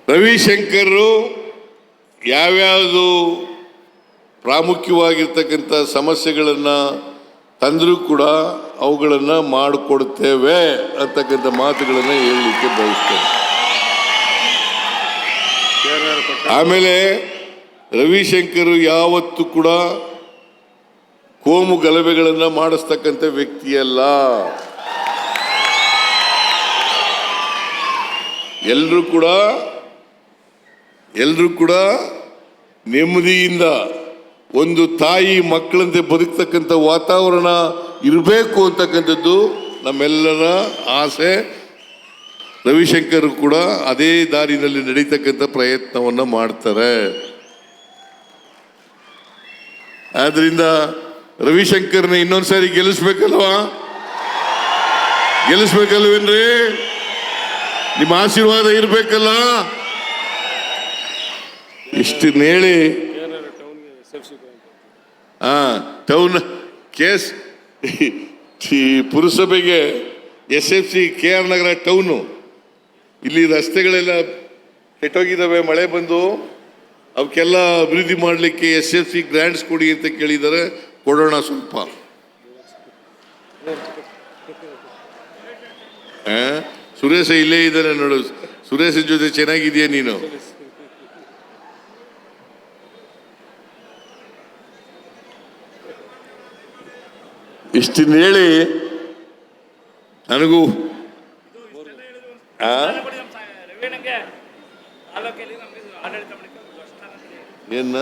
ರವಿಶಂಕರ್ ಯಾವ್ಯಾವುದು ಪ್ರಾಮುಖ್ಯವಾಗಿರ್ತಕ್ಕಂಥ ಸಮಸ್ಯೆಗಳನ್ನು ತಂದರೂ ಕೂಡ ಅವುಗಳನ್ನು ಮಾಡಿಕೊಡ್ತೇವೆ ಅಂತಕ್ಕಂಥ ಮಾತುಗಳನ್ನು ಹೇಳಲಿಕ್ಕೆ ಬಯಸ್ತೇನೆ. ಆಮೇಲೆ ರವಿಶಂಕರ್ ಯಾವತ್ತೂ ಕೂಡ ಕೋಮು ಗಲಭೆಗಳನ್ನು ಮಾಡಿಸ್ತಕ್ಕಂಥ ವ್ಯಕ್ತಿಯಲ್ಲ. ಎಲ್ಲರೂ ಕೂಡ ನೆಮ್ಮದಿಯಿಂದ ಒಂದು ತಾಯಿ ಮಕ್ಕಳಂತೆ ಬದುಕ್ತಕ್ಕಂಥ ವಾತಾವರಣ ಇರಬೇಕು ಅಂತಕ್ಕಂಥದ್ದು ನಮ್ಮೆಲ್ಲರ ಆಸೆ. ರವಿಶಂಕರ್ ಕೂಡ ಅದೇ ದಾರಿನಲ್ಲಿ ನಡೀತಕ್ಕಂಥ ಪ್ರಯತ್ನವನ್ನು ಮಾಡ್ತಾರೆ. ಆದ್ರಿಂದ ರವಿಶಂಕರ್ನ ಇನ್ನೊಂದ್ಸಾರಿ ಗೆಲ್ಲಿಸ್ಬೇಕಲ್ವೇನ್ರಿ? ನಿಮ್ಮ ಆಶೀರ್ವಾದ ಇರ್ಬೇಕಲ್ಲ. ಇಷ್ಟನ್ನ ಹೇಳಿ ಟೌನ್ ಕೇಸ್ ಪುರಸಭೆಗೆ SFC KR ನಗರ ಟೌನು, ಇಲ್ಲಿ ರಸ್ತೆಗಳೆಲ್ಲ ಕೆಟ್ಟೋಗಿದ್ದಾವೆ, ಮಳೆ ಬಂದು ಅವಕ್ಕೆಲ್ಲ ಅಭಿವೃದ್ಧಿ ಮಾಡಲಿಕ್ಕೆ SFC ಗ್ರ್ಯಾಂಟ್ಸ್ ಕೊಡಿ ಅಂತ ಕೇಳಿದ್ದಾರೆ. ಕೊಡೋಣ ಸ್ವಲ್ಪ. ಸುರೇಶ ಇಲ್ಲೇ ಇದ್ದಾನೆ ನೋಡು. ಸುರೇಶನ ಜೊತೆ ಚೆನ್ನಾಗಿದೆಯಾ ನೀನು? ಇಷ್ಟನ್ನ ಹೇಳಿ ನನಗೂ ಏನ